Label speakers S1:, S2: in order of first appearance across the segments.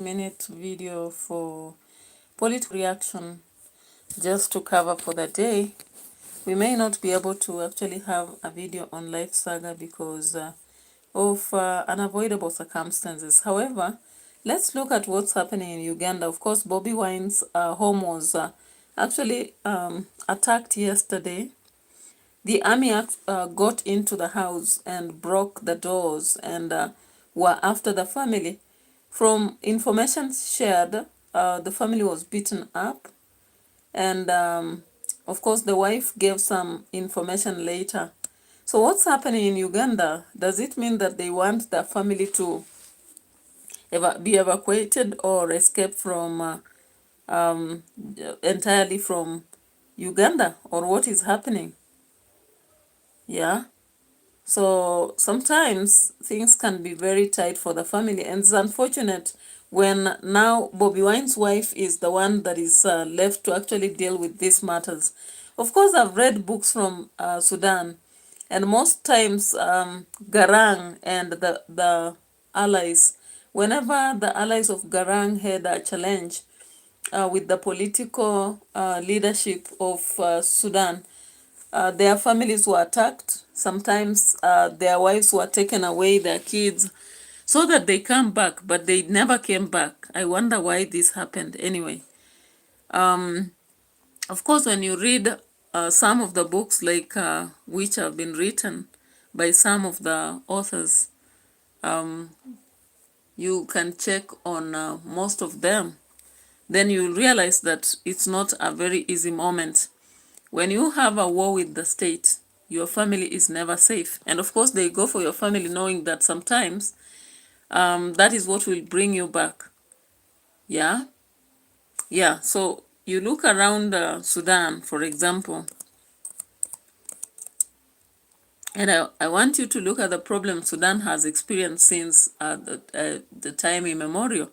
S1: minute video for political reaction just to cover for the day. We may not be able to actually have a video on Life Saga because of unavoidable circumstances. However, let's look at what's happening in Uganda. Of course, BOBI Wine's home was actually attacked yesterday. The army got into the house and broke the doors and were after the family. From information shared, the family was beaten up, and of course the wife gave some information later. So what's happening in Uganda? Does it mean that they want the family to be evacuated or escape from entirely from Uganda, or what is happening? Yeah. So sometimes things can be very tight for the family, and it's unfortunate when now BOBI Wine's wife is the one that is left to actually deal with these matters. Of course, I've read books from Sudan, and most times Garang and the allies, whenever the allies of Garang had a challenge with the political leadership of Sudan, their families were attacked. Sometimes their wives were taken away, their kids, so that they come back, but they never came back. I wonder why this happened anyway. Of course, when you read some of the books like which have been written by some of the authors, you can check on most of them. Then you realize that it's not a very easy moment. When you have a war with the state, your family is never safe. And of course, they go for your family knowing that sometimes that is what will bring you back. Yeah? Yeah, so you look around Sudan, for example, and I want you to look at the problem Sudan has experienced since the time immemorial,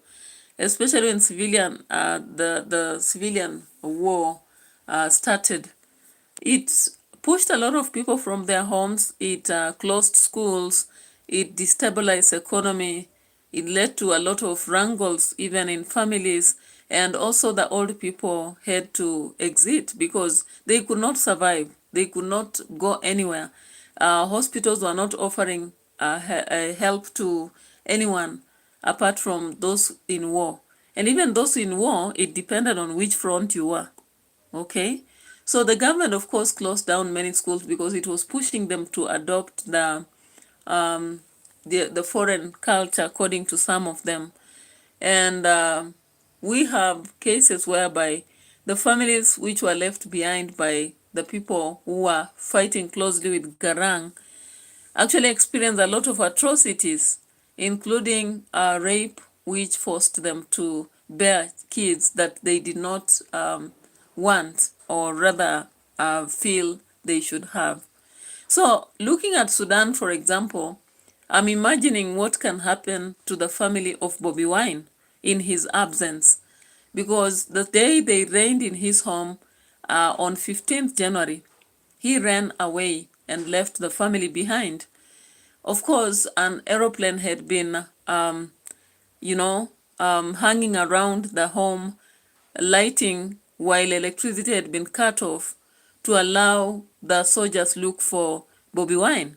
S1: especially when the civilian war started. It pushed a lot of people from their homes. It closed schools. It destabilized economy. It led to a lot of wrangles, even in families. And also the old people had to exit because they could not survive. They could not go anywhere. Hospitals were not offering help to anyone apart from those in war. And even those in war, it depended on which front you were. Okay? So the government, of course, closed down many schools because it was pushing them to adopt the foreign culture, according to some of them. And we have cases whereby the families which were left behind by the people who were fighting closely with Garang actually experienced a lot of atrocities, including rape, which forced them to bear kids that they did not want, or rather feel they should have. So looking at Sudan, for example, I'm imagining what can happen to the family of BOBI Wine in his absence, because the day they reigned in his home on 15th January, he ran away and left the family behind. Of course, an aeroplane had been, hanging around the home, lighting while electricity had been cut off to allow the soldiers look for BOBI Wine.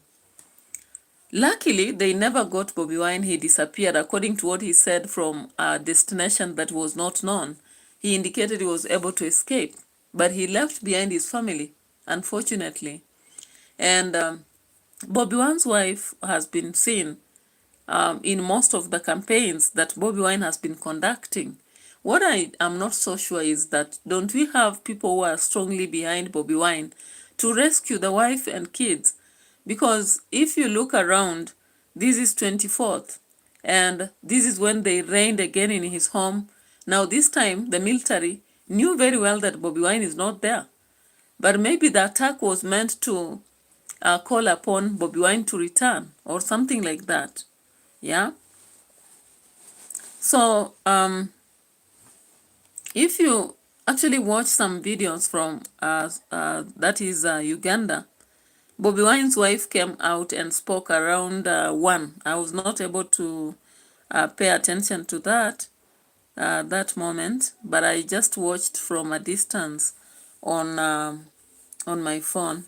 S1: Luckily, they never got BOBI Wine. He disappeared, according to what he said, from a destination that was not known. He indicated he was able to escape, but he left behind his family, unfortunately. And BOBI Wine's wife has been seen in most of the campaigns that BOBI Wine has been conducting. What I am not so sure is that don't we have people who are strongly behind BOBI Wine to rescue the wife and kids? Because if you look around, this is 24th, and this is when they reigned again in his home. Now this time, the military knew very well that BOBI Wine is not there. But maybe the attack was meant to call upon BOBI Wine to return or something like that. Yeah. So if you actually watch some videos from that is Uganda, BOBI Wine's wife came out and spoke around 1. I was not able to pay attention to that, that moment, but I just watched from a distance on my phone.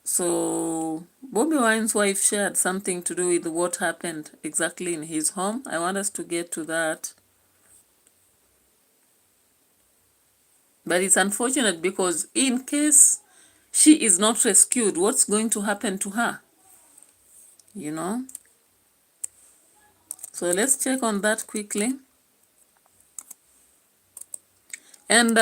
S1: So Bobi Wine's wife shared something to do with what happened exactly in his home. I want us to get to that. But it's unfortunate because in case she is not rescued, what's going to happen to her? You know? So let's check on that quickly. And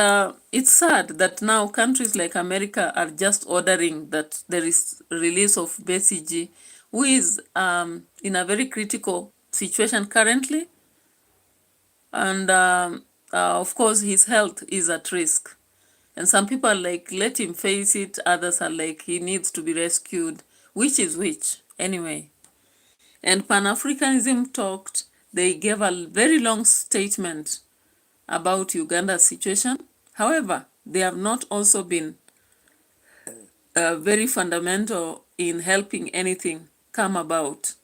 S1: it's sad that now countries like America are just ordering that there is release of Besigye, who is in a very critical situation currently. And of course, his health is at risk. And some people are like, let him face it. Others are like, he needs to be rescued. Which is which? Anyway. And Pan-Africanism talked. They gave a very long statement about Uganda's situation. However, they have not also been very fundamental in helping anything come about.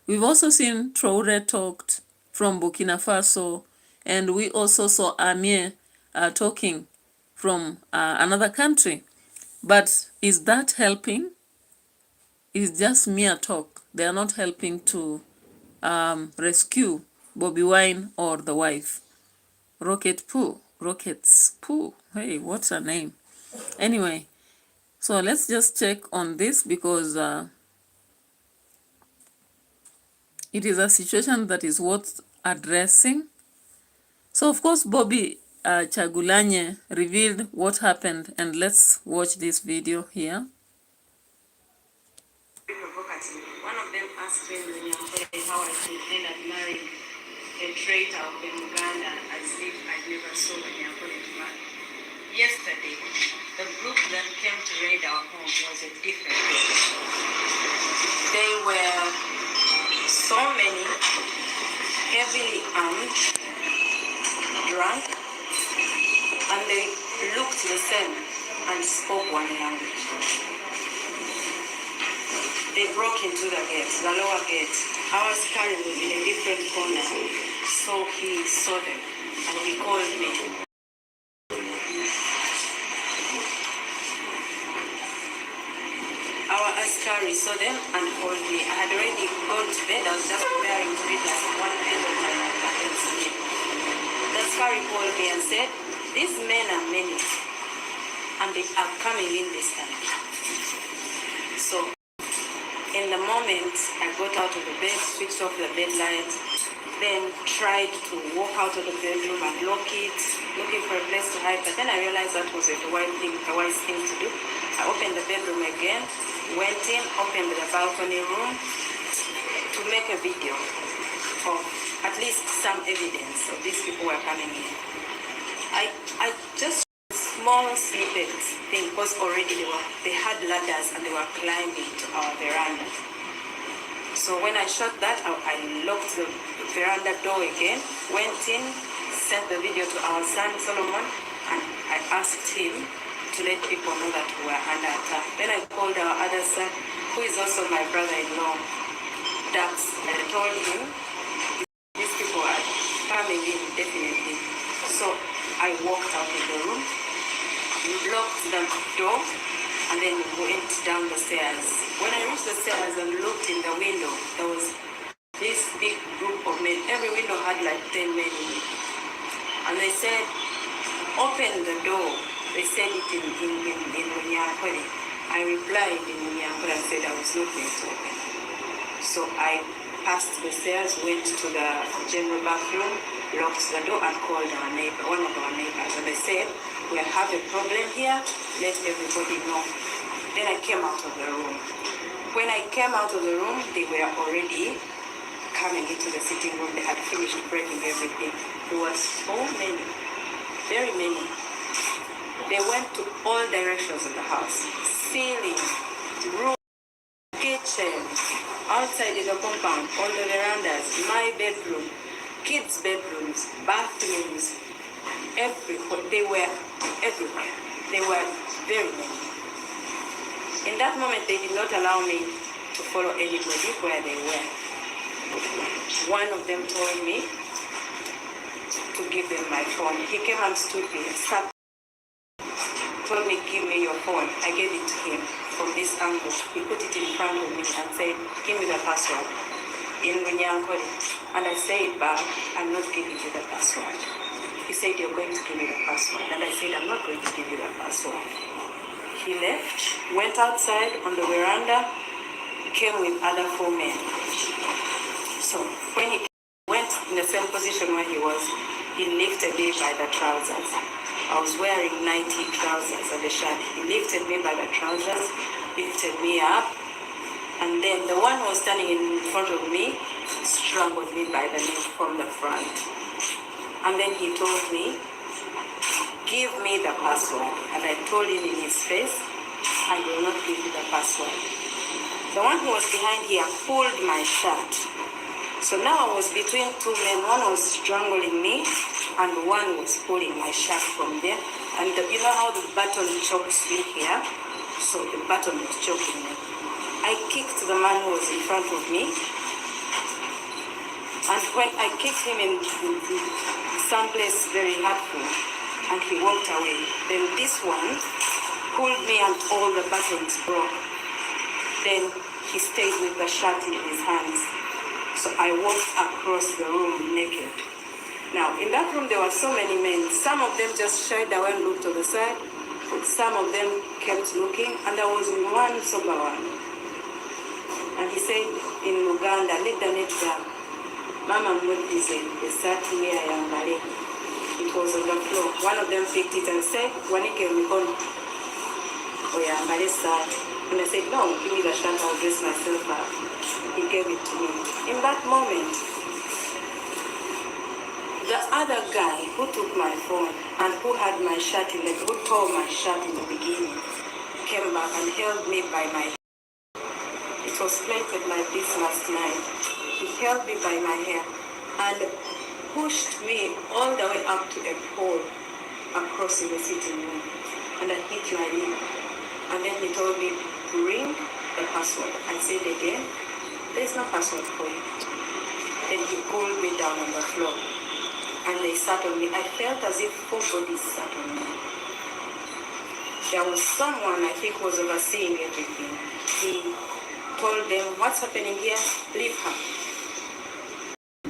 S1: We've also seen Traore talked from Burkina Faso, and we also saw Amir talking from another country. But is that helping? It's just mere talk. They are not helping to rescue Bobi Wine or the wife. Rockets Poo. Hey, what's her name? Anyway, so let's just check on this because it is a situation that is worth addressing. So of course, Bobby Chagulanye revealed what happened, and let's watch this video here.
S2: One of them asked me how I could end up marrying a traitor of Uganda as if I never saw Nyankole to marry. Yesterday, the group that came to raid our home was a different group. They were so many, heavily armed, drunk, and they looked the same and spoke one language. They broke into the gate, the lower gate. Our scanner was in a different corner, so he saw them and he called me. Our askari saw them and called me. I had already gone to bed. I was just preparing to read like one page of my book and sleep. The askari called me and said, "These men are many, and they are coming in this time." So in the moment, I got out of the bed, switched off the bed light, then tried to walk out of the bedroom and lock it, looking for a place to hide. But then I realized that was a wise thing to do. I opened the bedroom again, went in, opened the balcony room to make a video of at least some evidence of these people were coming in. I just small snippets thing because already they had ladders and they were climbing to our veranda. So when I shot that, I locked the veranda door again, went in, sent the video to our son Solomon, and I asked him to let people know that we were under attack. Then I called our other son, who is also my brother-in-law, Dax, and I told him these people are coming in definitely. So I walked out of the room, locked the door, and then went down the stairs. When I reached the stairs and looked in the window, there was this big group of men. Every window had like 10 men in it. And they said, "Open the door." They said it in Munyankole. I replied in Munyankole and said I was not going to open. So I passed the stairs, went to the general bathroom, locked the door, and called our neighbor, one of our neighbors. And they said, "We have a problem here, let everybody know." Then I came out of the room. When I came out of the room, they were already coming into the sitting room. They had finished breaking everything. There were so many, very many. They went to all directions of the house. Ceiling, room, kitchen, outside in the compound, all the verandas, my bedroom, kids' bedrooms, bathrooms, everywhere. They were everywhere. They were very many. In that moment, they did not allow me to follow anybody where they were. One of them told me them my phone. He came and stood me, told me, give me your phone. I gave it to him from this angle. He put it in front of me and said, give me the password in Runyankore. And I said back, I'm not giving you the password. He said, you're going to give me the password. And I said, I'm not going to give you the password. He left, went outside on the veranda, came with other 4 men. So when he went in the same position where he was, he lifted me by the trousers. I was wearing 90 trousers and a shirt. He lifted me by the trousers, lifted me up, and then the one who was standing in front of me strangled me by the neck from the front. And then he told me, give me the password. And I told him in his face, I will not give you the password. The one who was behind here pulled my shirt. So now I was between 2 men. One was strangling me and one was pulling my shirt from there. And you know how the button chokes me here? So the button was choking me. I kicked the man who was in front of me. And when I kicked him in someplace very hurtful, and he walked away, then this one pulled me and all the buttons broke. Then he stayed with the shirt in his hands. So I walked across the room naked. Now, in that room, there were so many men. Some of them just shied away and looked to the side. Some of them kept looking, and there was one sober one. And he said, in Uganda, let the net down. Mama Mudi the sat here and it was on the floor. One of them picked it and said, Wanike Mikono. Oh yeah, and I said, no, give me the shirt, I'll dress myself up. He gave it to me. In that moment, the other guy who took my phone and who had my shirt who tore my shirt in the beginning, came back and held me by my hair. It was plaited like this last night. He held me by my hair and pushed me all the way up to a pole across in the sitting room. And I hit my knee. And then he told me, bring the password. I said again, there's no password for you. Then he pulled me down on the floor. And they sat on me. I felt as if 4 bodies sat on me. There was someone, I think, was overseeing everything. He told them, what's happening here? Leave her.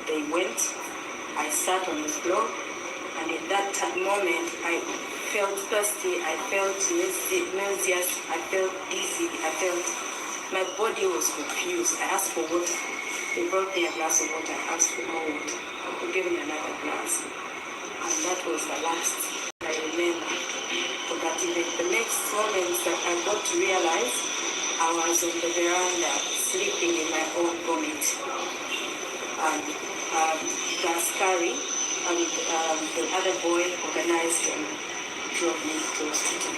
S2: They went. I sat on the floor. And in that moment, I felt thirsty. I felt nauseous. I felt dizzy. My body was confused. I asked for water. They brought me a glass of water. I asked for more water. They gave me another glass. And that was the last I remember. But even the next moment that I got to realize, I was on the veranda sleeping in my own vomit. And the askari and the other boy organized and drove me to hospital.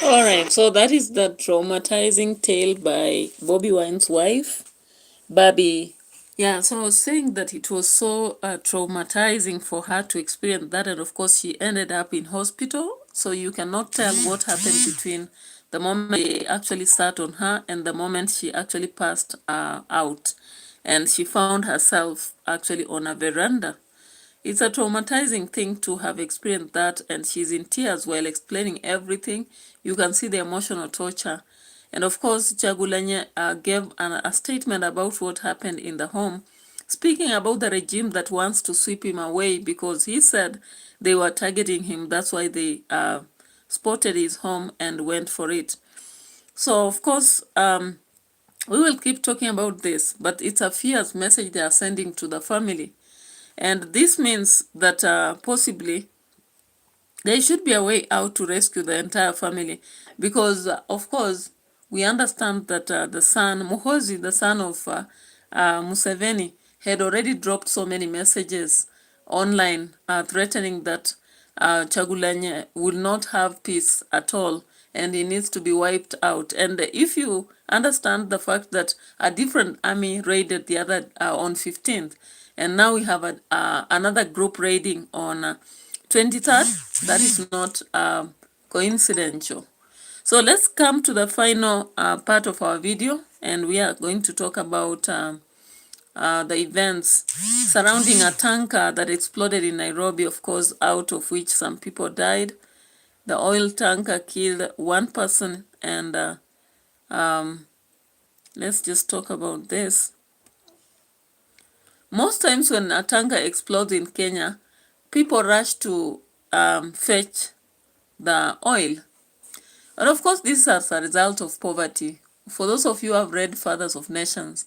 S1: All right, so that is the traumatizing tale by Bobi Wine's wife, Babi. Yeah, so I was saying that it was so traumatizing for her to experience that, and of course she ended up in hospital, so you cannot tell what happened between the moment they actually sat on her and the moment she actually passed out, and she found herself actually on a veranda. It's a traumatizing thing to have experienced that, and she's in tears while explaining everything. You can see the emotional torture. And of course, Chagulanye gave a statement about what happened in the home, speaking about the regime that wants to sweep him away because he said they were targeting him. That's why they spotted his home and went for it. So, of course, we will keep talking about this, but it's a fierce message they are sending to the family. And this means that possibly there should be a way out to rescue the entire family because, of course, we understand that the son, Muhozi, the son of Museveni, had already dropped so many messages online threatening that Chagulanye will not have peace at all and he needs to be wiped out. And if you understand the fact that a different army raided the other on 15th, and now we have another group raiding on 23rd, that is not coincidental. So let's come to the final part of our video, and we are going to talk about the events surrounding a tanker that exploded in Nairobi, of course, out of which some people died. The oil tanker killed one person, and let's just talk about this. Most times when a tanker explodes in Kenya, people rush to fetch the oil. And of course, this is as a result of poverty. For those of you who have read Fathers of Nations,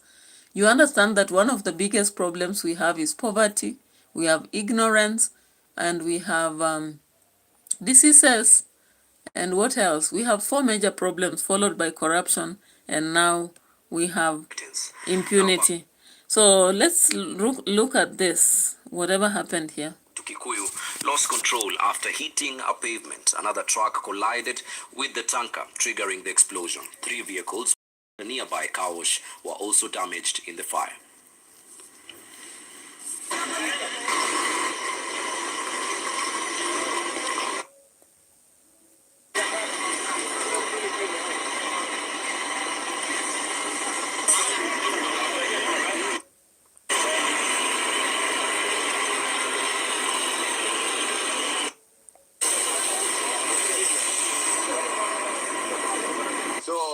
S1: you understand that one of the biggest problems we have is poverty, we have ignorance, and we have diseases, and what else? We have 4 major problems followed by corruption, and now we have impunity. So let's look at this, whatever happened here.
S3: Kikuyu lost control after hitting a pavement. Another truck collided with the tanker, triggering the explosion. 3 vehicles in a nearby car wash were also damaged in the fire.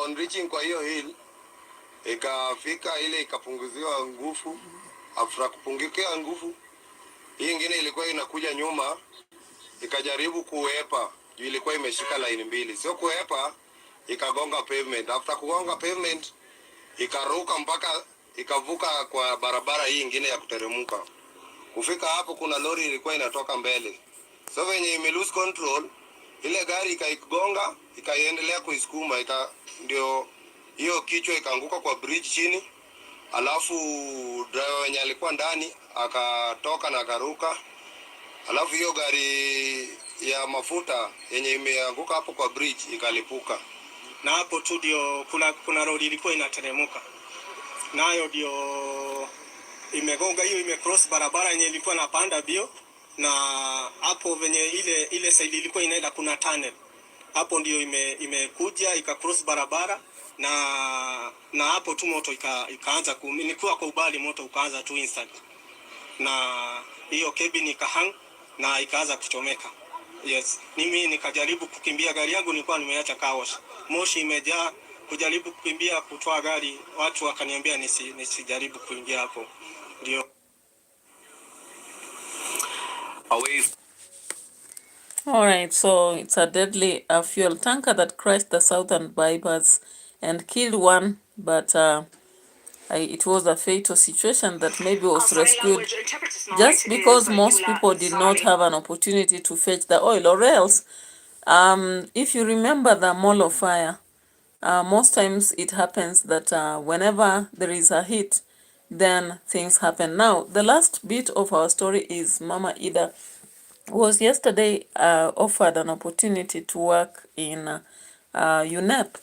S4: On reaching kwa hiyo hill ikafika ile ikapunguziwa nguvu. After kupungukia nguvu, hii nyingine ilikuwa inakuja nyuma ikajaribu kuepa, juu ilikuwa imeshika line mbili. Sio kuepa, ikagonga pavement. After kugonga pavement ikaruka mpaka ikavuka kwa barabara hii nyingine ya kuteremuka. Kufika hapo kuna lori ilikuwa inatoka mbele. So venye ime lose control, ile gari ikaigonga, ikaendelea kuisukuma, ndio hiyo kichwa ikaanguka kwa bridge chini. Alafu driver wenye alikuwa ndani akatoka na akaruka. Alafu hiyo gari ya mafuta yenye imeanguka hapo kwa bridge ikalipuka.
S5: Na hapo tu ndio kuna road ilikuwa inateremuka. Nayo ndio imegonga, hiyo imecross barabara yenye ilikuwa napanda bio, na hapo venye ile side ilikuwa inaenda kuna tunnel. Hapo ndio imekuja ikacross barabara, na hapo tu moto ikaanza nilikuwa kwa ubali, moto ukaanza tu instant. Na hiyo cabin ikahang na ikaanza kuchomeka. Yes, mimi nikajaribu kukimbia, gari yangu nilikuwa nimeacha car wash. Moshi imejaa, kujaribu kukimbia kutoa gari, watu wakaniambia nisijaribu kuingia hapo. Ndio.
S1: All right, so it's a deadly fuel tanker that crashed the southern bypass and killed one, but it was a fatal situation that maybe was rescued just because most people did not have an opportunity to fetch the oil, or else, if you remember the Molo fire, most times it happens that whenever there is a hit, then things happen. Now, the last bit of our story is Mama Ida was yesterday offered an opportunity to work in UNEP.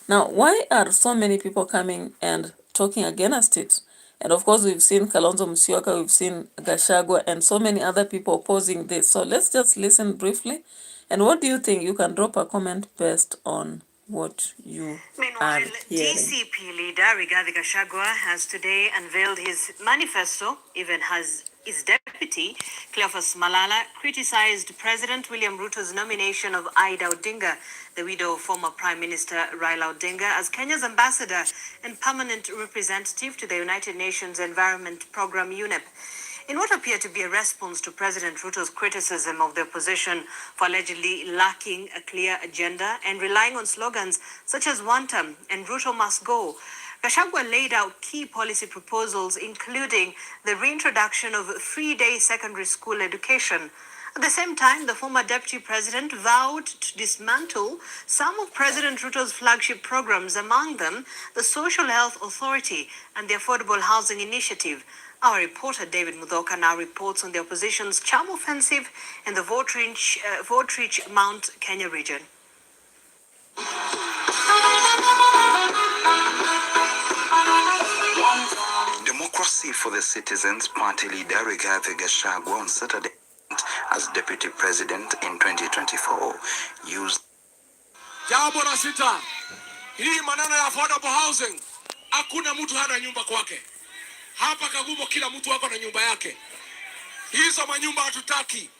S1: Now, why are so many people coming and talking against it? And of course, we've seen Kalonzo Musyoka, we've seen Gachagua, and so many other people opposing this. So let's just listen briefly. And what do you think? You can drop a comment based on what you are hearing.
S2: DCP leader Rigathi Gachagua has today unveiled his manifesto, even has his deputy, Cleophas Malala, criticized President William Ruto's nomination of Ida Odinga, the widow of former Prime Minister Raila Odinga, as Kenya's ambassador and permanent representative to the United Nations Environment Programme, UNEP. In what appeared to be a response to President Ruto's criticism of the opposition for allegedly lacking a clear agenda and relying on slogans such as "One Term" and "Ruto must go," Gachagua laid out key policy proposals, including the reintroduction of free-day secondary school education. At the same time, the former deputy president vowed to dismantle some of President Ruto's flagship programs, among them the Social Health Authority and the Affordable Housing Initiative. Our reporter David Mudoka now reports on the opposition's charm offensive in the Voterich Mount Kenya region.
S3: Democracy for the Citizens Party leader Rigathi Gachagua on Saturday as deputy president in 2024 used.
S6: Jambo la sita, hii maneno ya affordable housing, hakuna mtu hana nyumba kwake. Hapa Kagumo kila mtu wako na nyumba yake. Hizo manyumba hatutaki.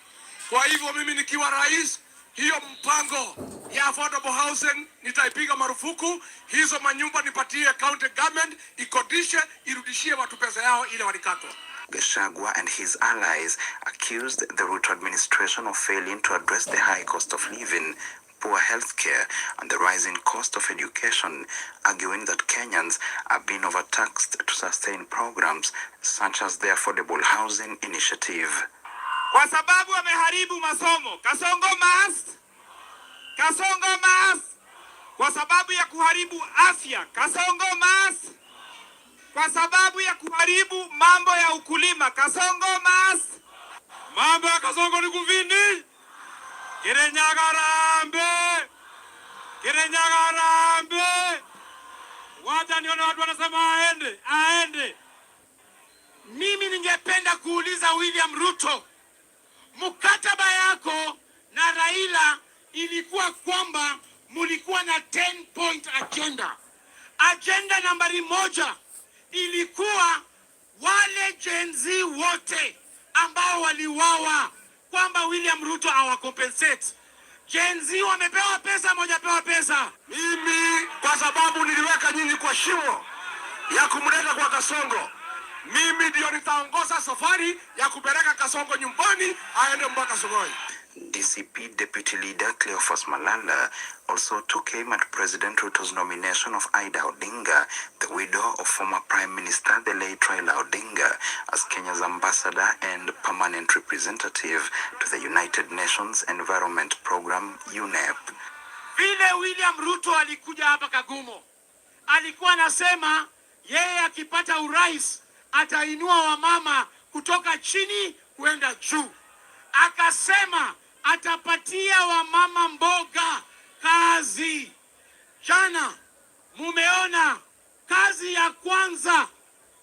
S6: Kwa hivyo mimi nikiwa rais, hiyo mpango ya affordable housing nitaipiga marufuku. Hizo manyumba nipatie county government ikodishe, irudishie watu pesa yao ile walikatwa.
S7: Gachagua and his allies accused the RUTO administration of failing to address the high cost of living, poor health care, and the rising cost of education, arguing that Kenyans are being overtaxed to sustain programs such as the Affordable Housing Initiative.
S8: Kwa sababu wameharibu masomo, Kasongo mas. Kwa sababu ya kuharibu afya, Kasongo mas. Kwa sababu ya kuharibu mambo ya ukulima, Kasongo mas. Mambo ya Kasongo ni kuvini. Kirenyagarambe. Wacha nione watu wanasema aende. Mimi ningependa kuuliza William Ruto, mkataba yako na Raila ilikuwa kwamba mulikuwa na 10-point agenda. Agenda nambari 1 ilikuwa wale Gen Z wote ambao waliwawa kwamba William Ruto awakompensate. Gen Z wamepewa pesa, mojapewa pesa.
S6: Mimi kwa sababu niliweka nyinyi kwa shimo ya kumleta kwa Kasongo, mimi ndio nitaongoza safari ya kupeleka Kasongo nyumbani aende mpaka Sugoi.
S7: DCP Deputy Leader Cleophas Malala also took aim at President Ruto's nomination of Ida Odinga, the widow of former Prime Minister the late Raila Odinga, as Kenya's ambassador and permanent representative to the United Nations Environment Program, UNEP.
S8: Vile William Ruto alikuja hapa Kagumo, alikuwa anasema yeye akipata urais atainua wamama kutoka chini kuenda juu. Akasema atapatia wamama mboga kazi. Jana mumeona kazi ya kwanza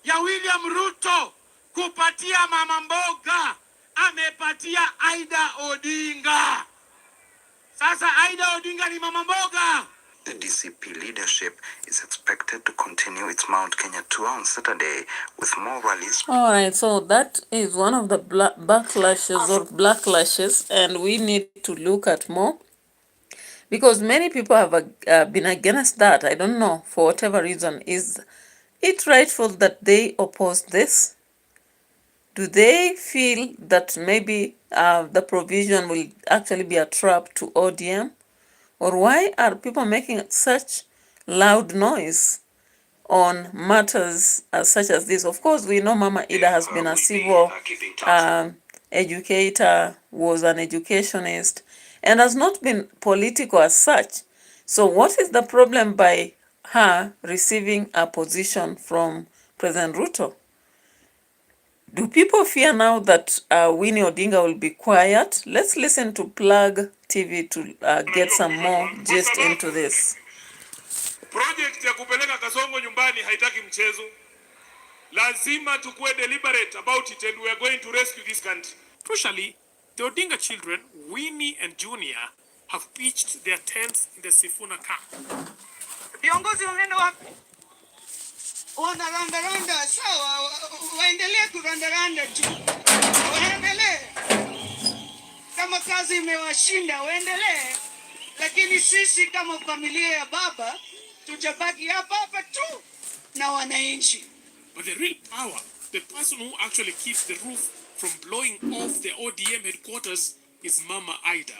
S8: ya William Ruto kupatia mama mboga, amepatia Ida Odinga. Sasa Ida Odinga ni mama mboga.
S7: The DCP leadership is expected to continue its Mount Kenya tour on Saturday with more rallies.
S1: All right, so that is one of the backlashes, and we need to look at more because many people have been against that. I don't know, for whatever reason. Is it rightful that they oppose this? Do they feel that maybe the provision will actually be a trap to ODM? Or why are people making such loud noise on matters such as this? Of course, we know Mama Ida has been a civil educator, was an educationist, and has not been political as such. So what is the problem by her receiving a position from President Ruto? Do people fear now that Winnie Odinga will be quiet? Let's listen to Plug TV to get some more gist into this.
S8: Project ya kupeleka Kasongo nyumbani haitaki mchezo. Lazima tukue deliberate about it, and we are going to rescue this country. Crucially, the Odinga children, Winnie and Junior, have pitched their tents in the Sifuna camp. Viongozi wanaenda wapi?
S9: Wanarandaranda, sawa, waendelee kurandaranda tu. Waendelee. Kama kazi imewashinda, waendelee. Lakini sisi kama familia ya baba, tutabaki hapa tu na wananchi.
S8: But the real power, the person who actually keeps the roof from blowing off the ODM headquarters is Mama Ida.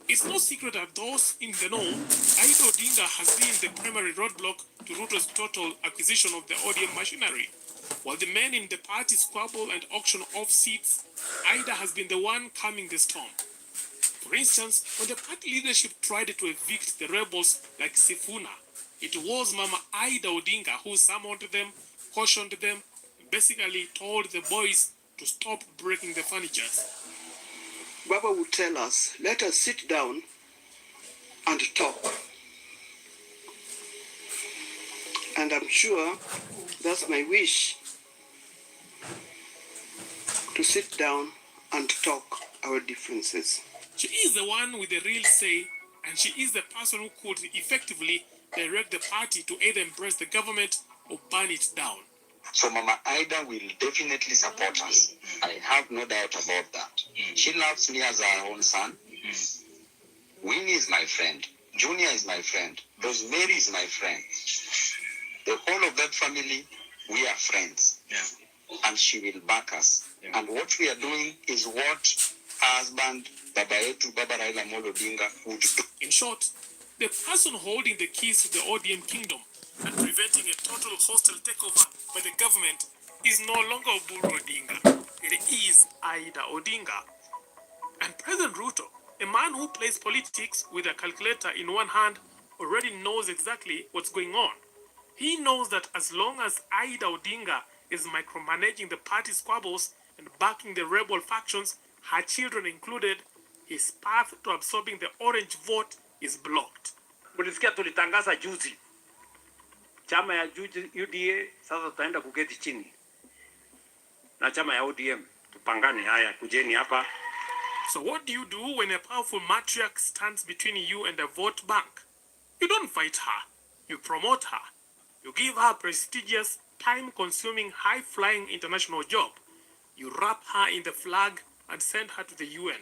S8: It's no secret that those in the know, Ida Odinga has been the primary roadblock to Ruto's total acquisition of the ODM machinery. While the men in the party squabble and auction off seats, Ida has been the one calming the storm. For instance, when the party leadership tried to evict the rebels like Sifuna, it was Mama Ida Odinga who summoned them, cautioned them, basically told the boys to stop breaking the furniture.
S10: Baba would tell us, let us sit down and talk. And I'm sure that's my wish, to sit down and talk our differences.
S8: She is the one with the real say, and she is the person who could effectively direct the party to either embrace the government or burn it down.
S11: So Mama Ida will definitely support us. I have no doubt about that. She loves me as her own son. Winnie is my friend. Junior is my friend. Rosemary is my friend. The whole of that family, we are friends. And she will back us. And what we are doing is what her husband, Baba Yetu, Baba Raila Amolo Odinga, would do.
S8: In short, the person holding the keys to the ODM kingdom and preventing a total hostile takeover by the government is no longer Oburu Odinga. It is Aida Odinga. And President Ruto, a man who plays politics with a calculator in one hand, already knows exactly what's going on. He knows that as long as Aida Odinga is micromanaging the party squabbles and backing the rebel factions, her children included, his path to absorbing the orange vote is blocked.
S12: Mulisikia tulitangaza juzi chama ya UDA, sasa tutaenda kuketi chini na chama ya ODM tupangane, haya kujeni hapa.
S8: So what do you do when a powerful matriarch stands between you and a vote bank? You don't fight her, you promote her. You give her a prestigious, time-consuming, high-flying international job. You wrap her in the flag and send her to the UN.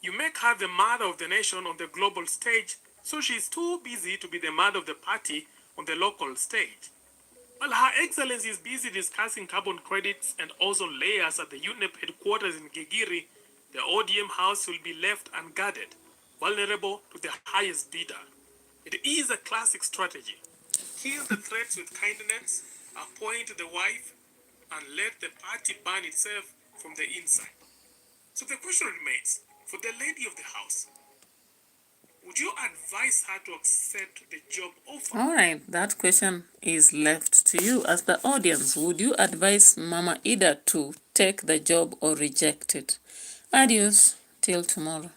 S8: You make her the mother of the nation on the global stage, so she's too busy to be the mother of the party on the local stage. While Her Excellency is busy discussing carbon credits and ozone layers at the UNEP headquarters in Gigiri, the ODM house will be left unguarded, vulnerable to the highest bidder. It is a classic strategy. Kill the threats with kindness, appoint the wife, and let the party burn itself from the inside. So the question remains, for the lady of the house, would you advise her to accept the job offer?
S1: All right, that question is left to you as the audience. Would you advise Mama Ida to take the job or reject it? Adios, till tomorrow.